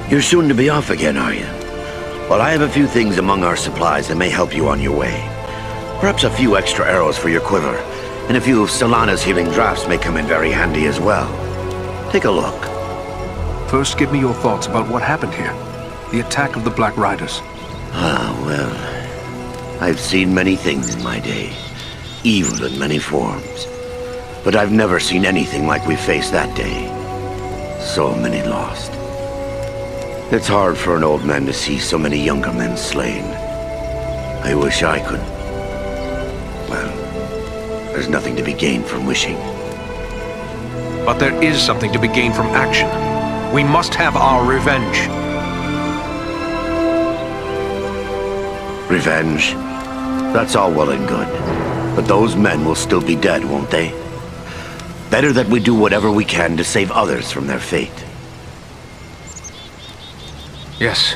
You're soon to be off again, are you? Well, I have a few things among our supplies that may help you on your way. Perhaps a few extra arrows for your quiver, and a few of Solana's healing drafts may come in very handy as well. Take a look. First, give me your thoughts about what happened here. The attack of the Black Riders. Ah, well, I've seen many things in my day. Evil in many forms. But I've never seen anything like we faced that day. So many lost. It's hard for an old man to see so many younger men slain. I wish I could... Well, there's nothing to be gained from wishing. But there is something to be gained from action. We must have our revenge. Revenge? That's all well and good. But those men will still be dead, won't they? Better that we do whatever we can to save others from their fate. Yes,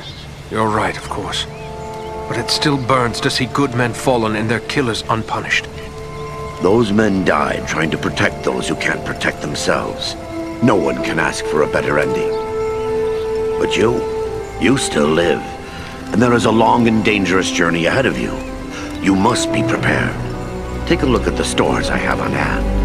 you're right, of course. But it still burns to see good men fallen and their killers unpunished. Those men died trying to protect those who can't protect themselves. No one can ask for a better ending. But you still live. And there is a long and dangerous journey ahead of you. You must be prepared. Take a look at the stores I have on hand.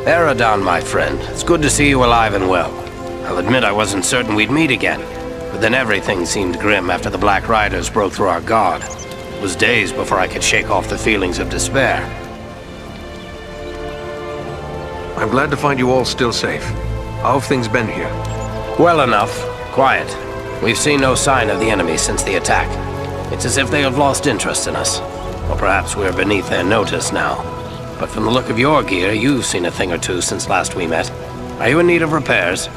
Eridon, my friend. It's good to see you alive and well. I'll admit I wasn't certain we'd meet again, but then everything seemed grim after the Black Riders broke through our guard. It was days before I could shake off the feelings of despair. I'm glad to find you all still safe. How have things been here? Well enough. Quiet. We've seen no sign of the enemy since the attack. It's as if they have lost interest in us. Or perhaps we're beneath their notice now. But from the look of your gear, you've seen a thing or two since last we met. Are you in need of repairs?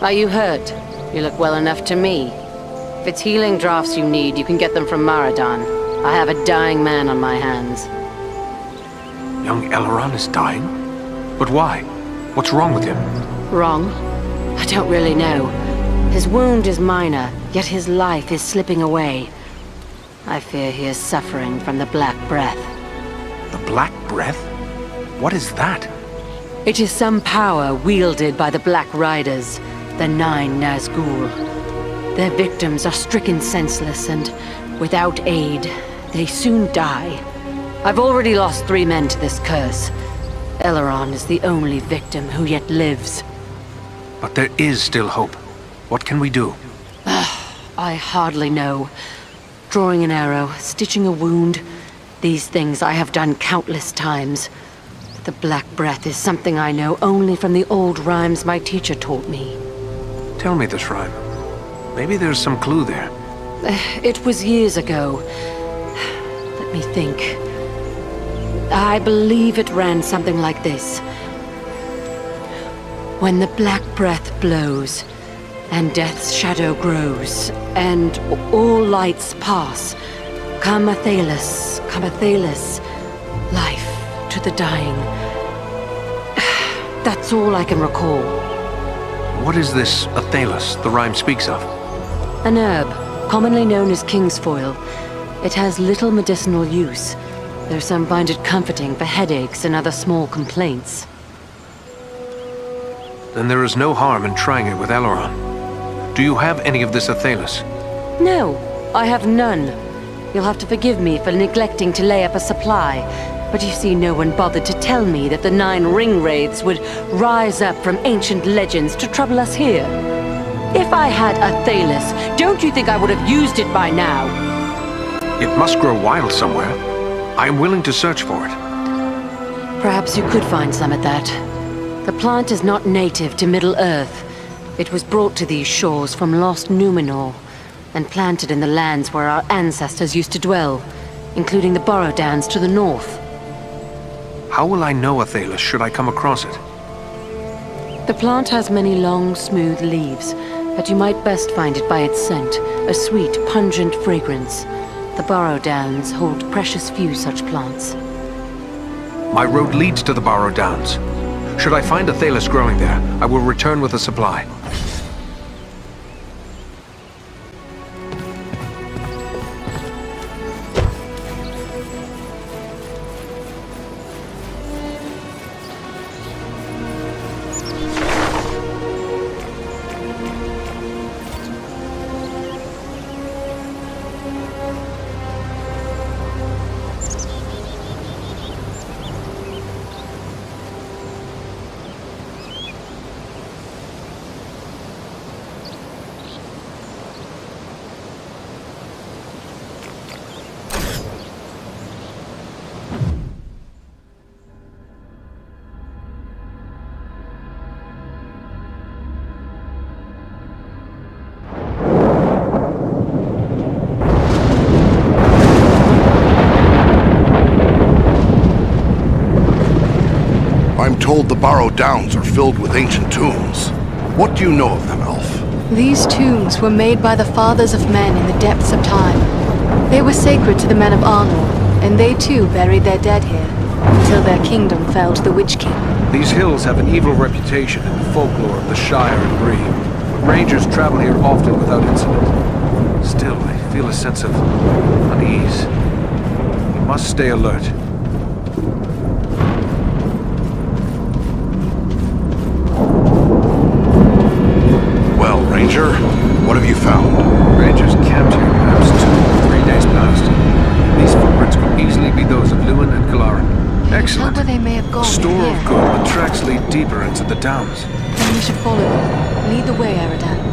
Are you hurt? You look well enough to me. If it's healing drafts you need, you can get them from Maradon. I have a dying man on my hands. Young Eleron is dying? But why? What's wrong with him? Wrong? I don't really know. His wound is minor, yet his life is slipping away. I fear he is suffering from the Black Breath. The Black Breath? What is that? It is some power wielded by the Black Riders, the 9 Nazgul. Their victims are stricken senseless, and without aid, they soon die. I've already lost 3 men to this curse. Eleron is the only victim who yet lives. But there is still hope. What can we do? I hardly know. Drawing an arrow, stitching a wound, these things I have done countless times. But the Black Breath is something I know only from the old rhymes my teacher taught me. Tell me this rhyme. Maybe there's some clue there. It was years ago. Let me think. I believe it ran something like this. When the Black Breath blows, and death's shadow grows, and all lights pass, come atelas, life to the dying. That's all I can recall. What is this atelas the rhyme speaks of? An herb, commonly known as kingsfoil. It has little medicinal use, though some find it comforting for headaches and other small complaints. Then there is no harm in trying it with Aileron. Do you have any of this atelas? No, I have none. You'll have to forgive me for neglecting to lay up a supply, but you see, no one bothered to tell me that the 9 ring wraiths would rise up from ancient legends to trouble us here. If I had atelas, don't you think I would have used it by now? It must grow wild somewhere. I am willing to search for it. Perhaps you could find some at that. The plant is not native to Middle-earth. It was brought to these shores from lost Numenor, and planted in the lands where our ancestors used to dwell, including the Borrowdowns to the north. How will I know atelas should I come across it? The plant has many long, smooth leaves, but you might best find it by its scent, a sweet, pungent fragrance. The Borrowdowns hold precious few such plants. My road leads to the Borrowdowns. Should I find atelas growing there, I will return with a supply. I'm told the Borrow Downs are filled with ancient tombs. What do you know of them, Elf? These tombs were made by the fathers of men in the depths of time. They were sacred to the men of Arnor, and they too buried their dead here, until their kingdom fell to the Witch King. These hills have an evil reputation in the folklore of the Shire and Bree. Rangers travel here often without incident. Still, I feel a sense of unease. We must stay alert. Well, Ranger, what have you found? Rangers camped here perhaps 2 or 3 days past. These footprints could easily be those of Lewin and Kalaran. Excellent. Tell where they may have gone. A store here. of good, but tracks lead deeper into the downs. Then we should follow them. Lead the way, Eridan.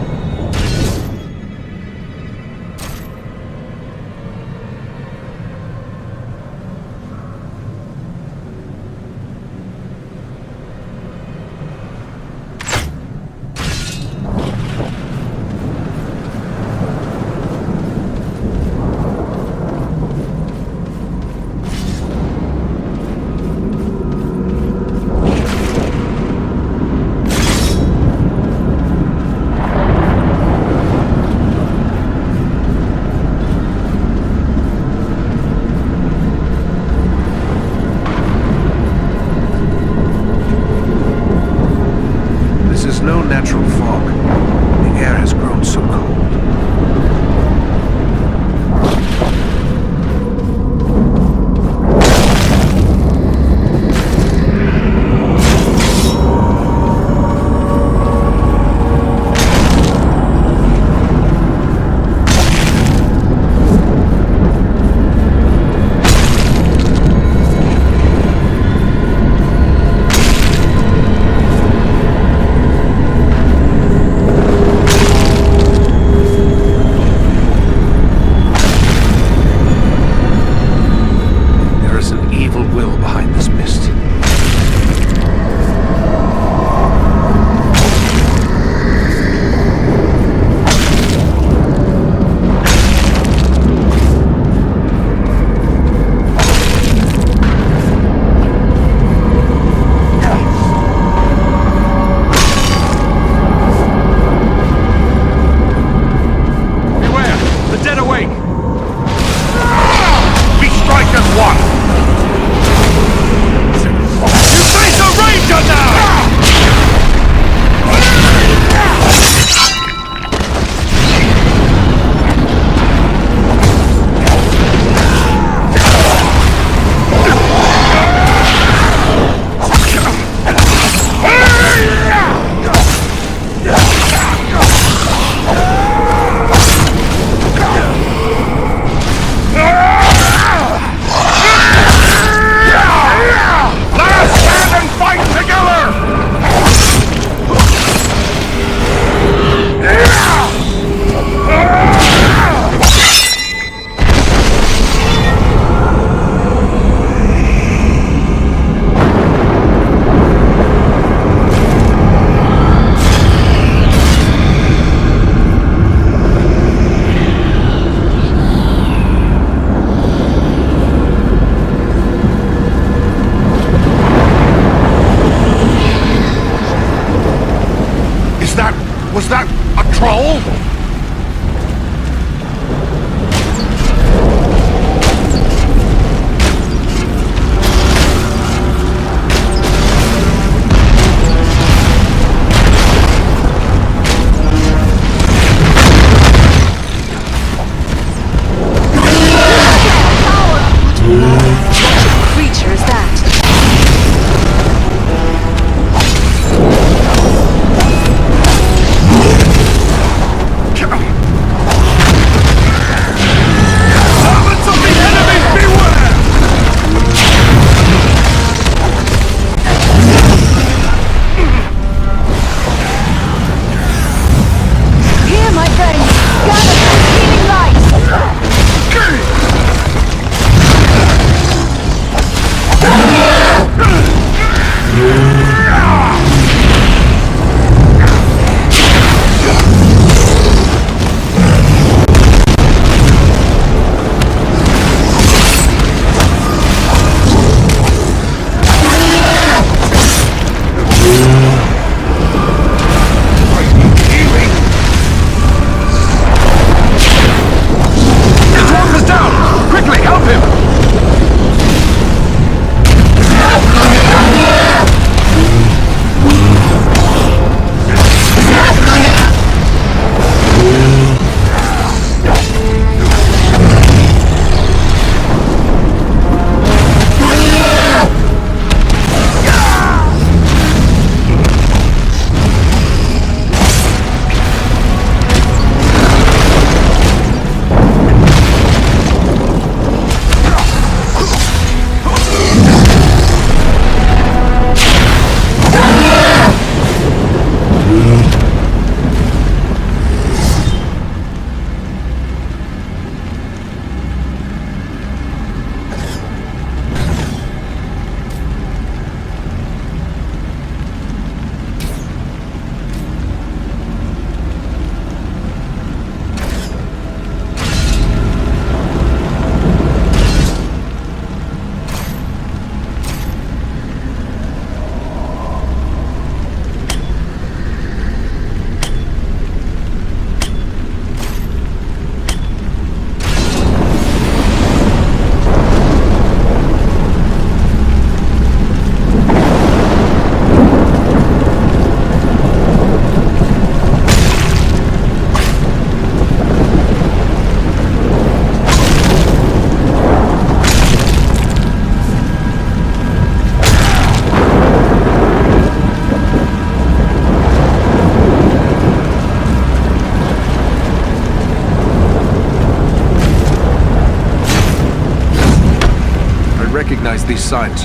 recognize these signs.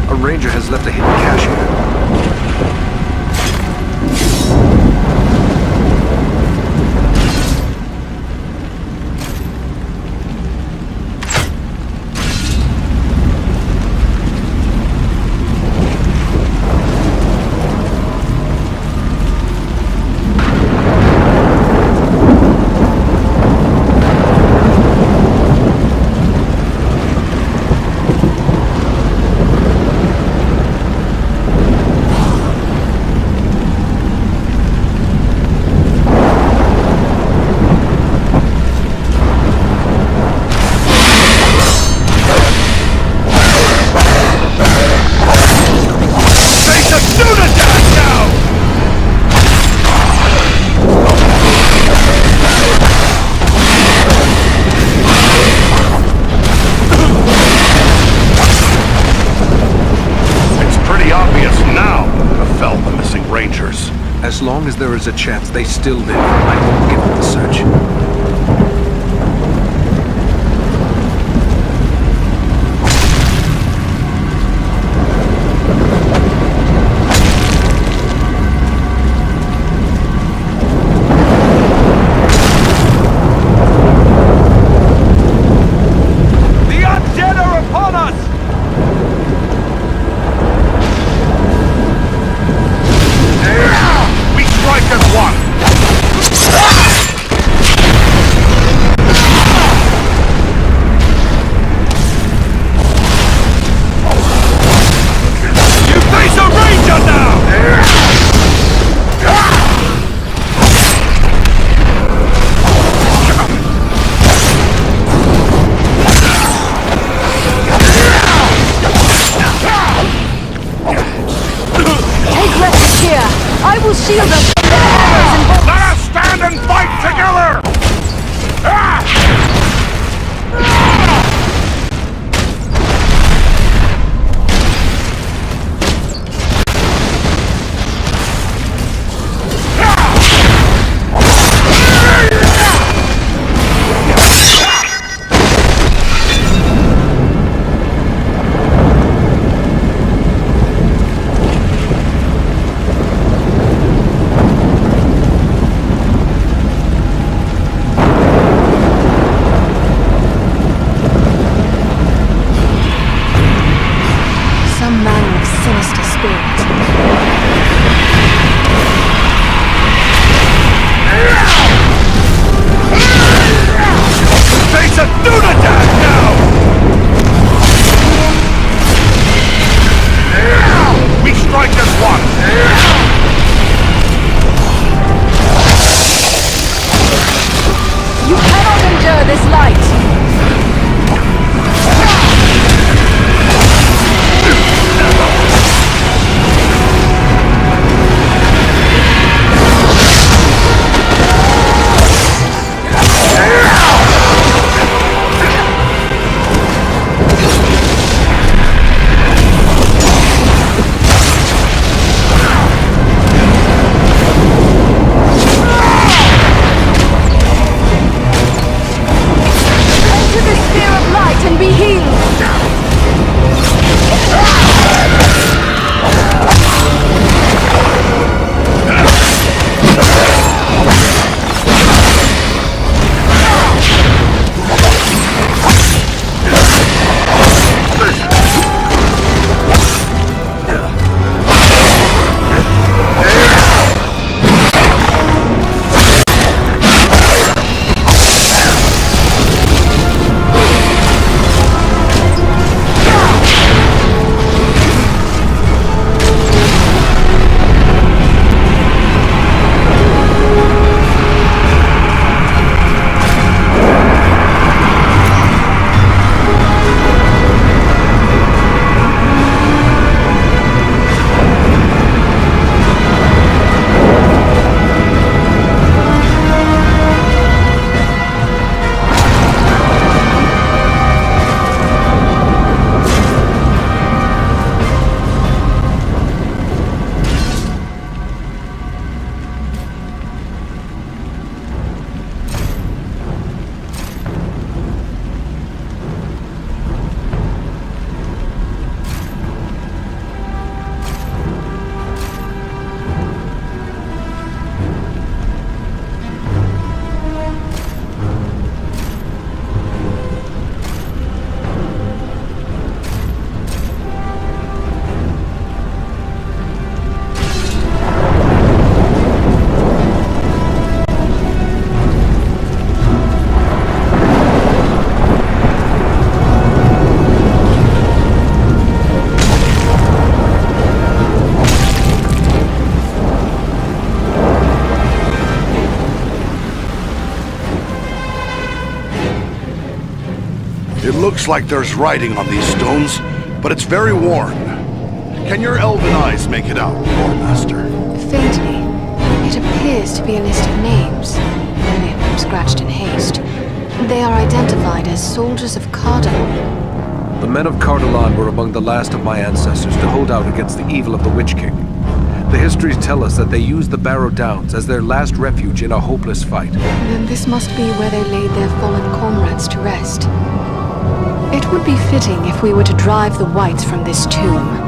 A ranger has left a hidden cache here. As long as there is a chance they still live, I won't give up the search. Shield us from their arrows and bolts! Let us stand and fight together! It looks like there's writing on these stones, but it's very worn. Can your elven eyes make it out, Lord Master? Faintly. It appears to be a list of names. Many of them scratched in haste. They are identified as soldiers of Karn-Dum. The men of Karn-Dum were among the last of my ancestors to hold out against the evil of the Witch King. The histories tell us that they used the Barrow Downs as their last refuge in a hopeless fight. Then this must be where they laid their fallen comrades to rest. It would be fitting if we were to drive the Whites from this tomb.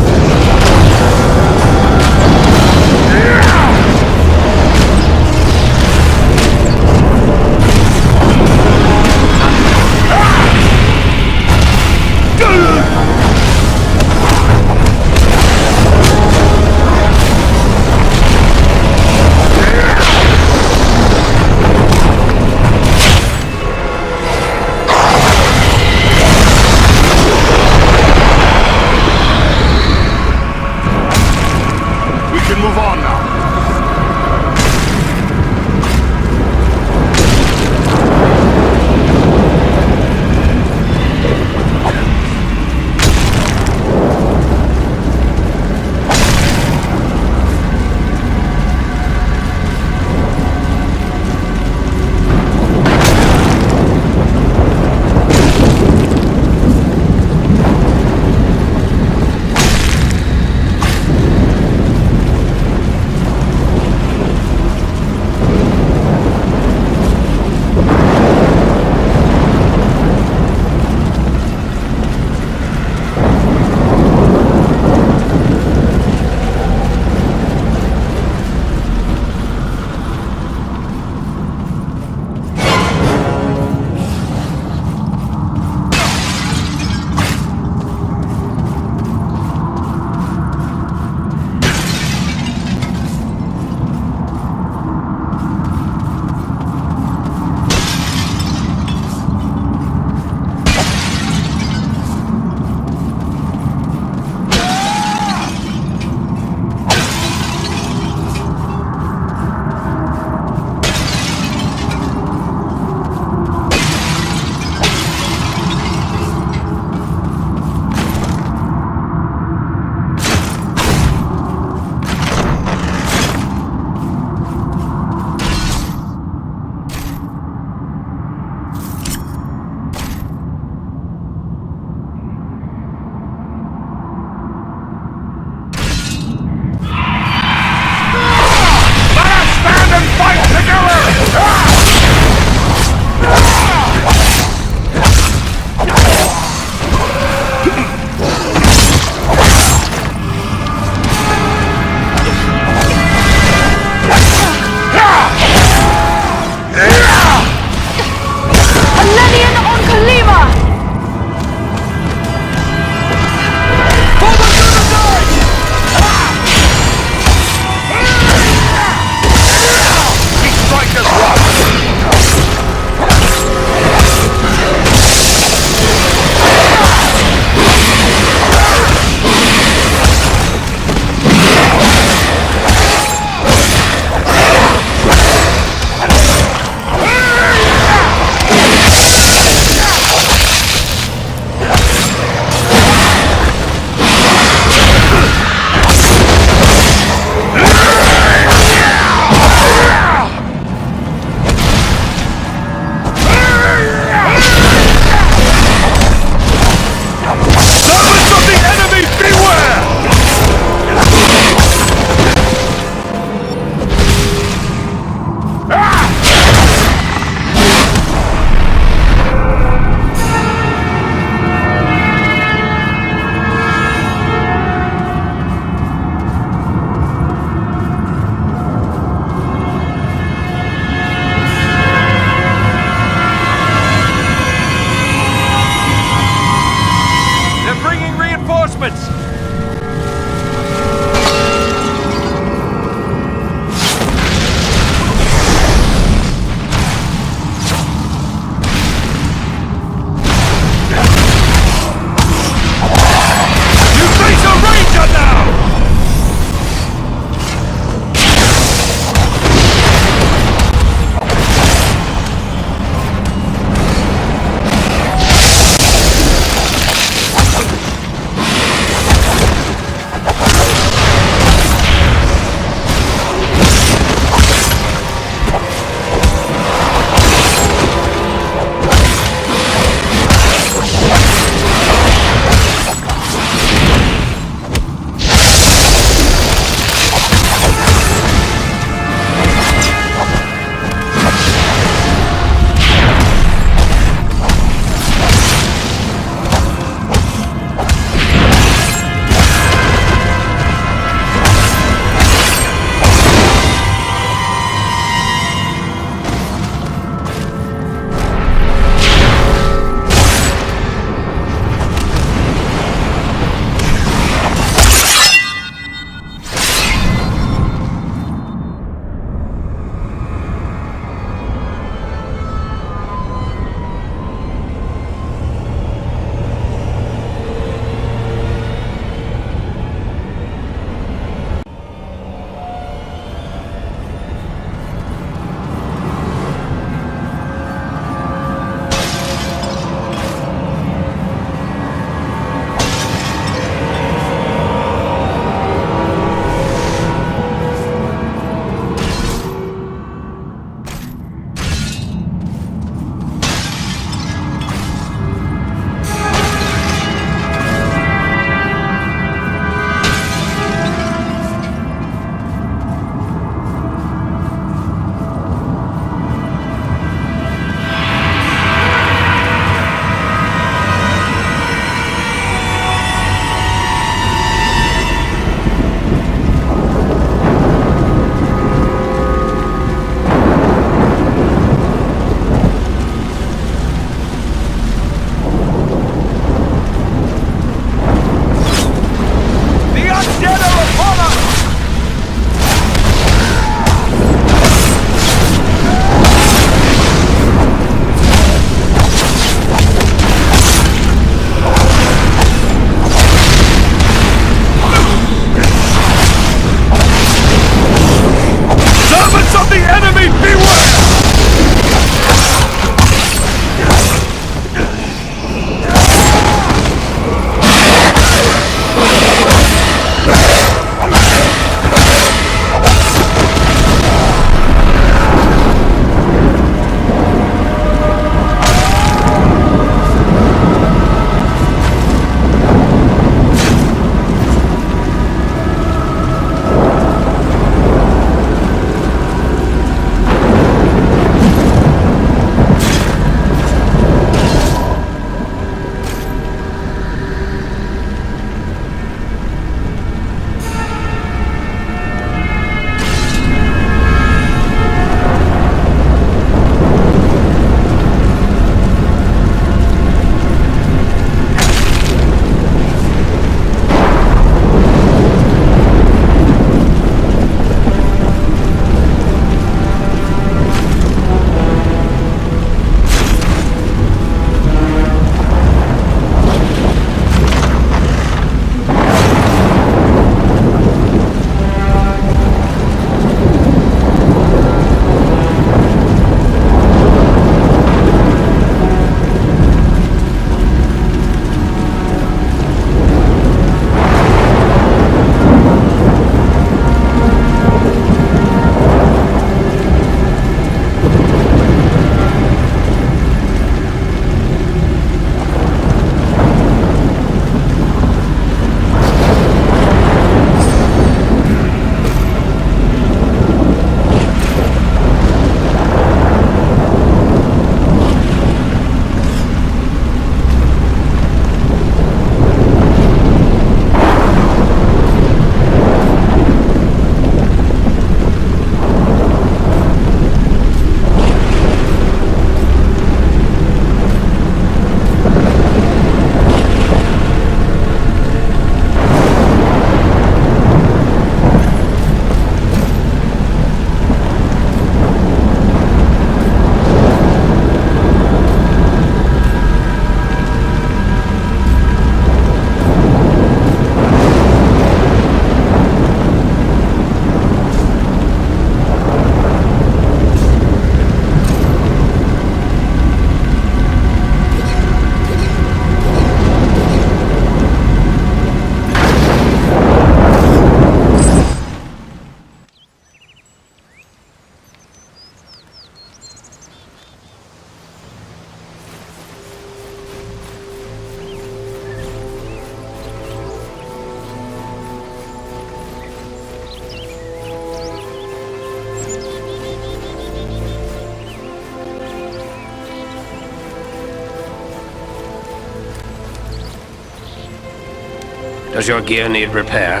Does your gear need repair?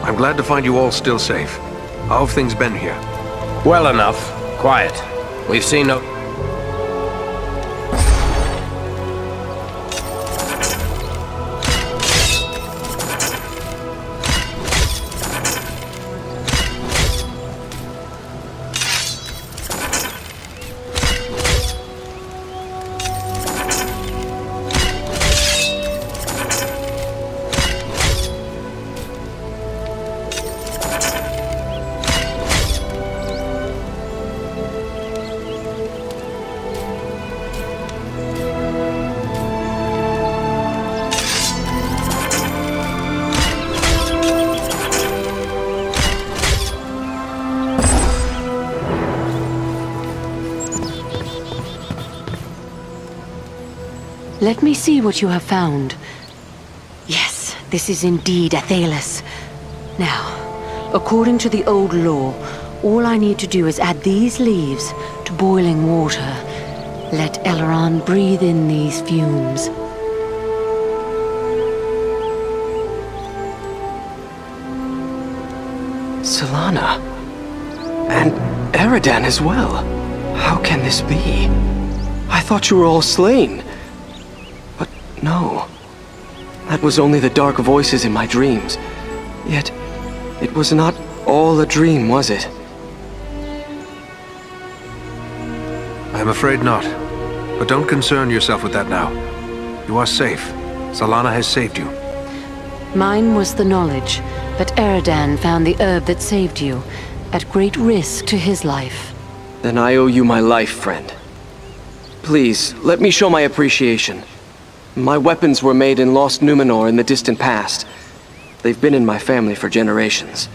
I'm glad to find you all still safe. How have things been here? Well enough. Quiet. We've seen no... Let me see what you have found. Yes, this is indeed atelas. Now, according to the old law, all I need to do is add these leaves to boiling water. Let Eleron breathe in these fumes. Solana. And Eridan as well. How can this be? I thought you were all slain. But no. That was only the dark voices in my dreams. Yet, it was not all a dream, was it? I'm afraid not. But don't concern yourself with that now. You are safe. Solana has saved you. Mine was the knowledge, but Eridan found the herb that saved you, at great risk to his life. Then I owe you my life, friend. Please, let me show my appreciation. My weapons were made in Lost Numenor in the distant past. They've been in my family for generations.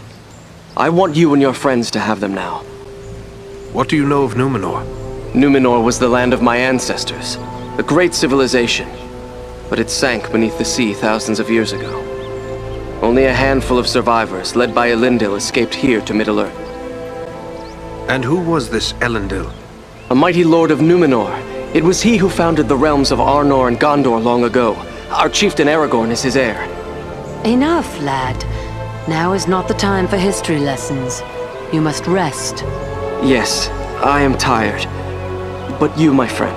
I want you and your friends to have them now. What do you know of Numenor? Numenor was the land of my ancestors, a great civilization. But it sank beneath the sea thousands of years ago. Only a handful of survivors, led by Elendil, escaped here to Middle-earth. And who was this Elendil? A mighty lord of Numenor. It was he who founded the realms of Arnor and Gondor long ago. Our chieftain Aragorn is his heir. Enough, lad. Now is not the time for history lessons. You must rest. Yes, I am tired. But you, my friend,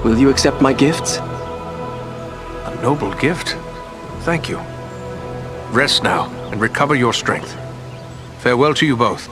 will you accept my gifts? A noble gift. Thank you. Rest now, and recover your strength. Farewell to you both.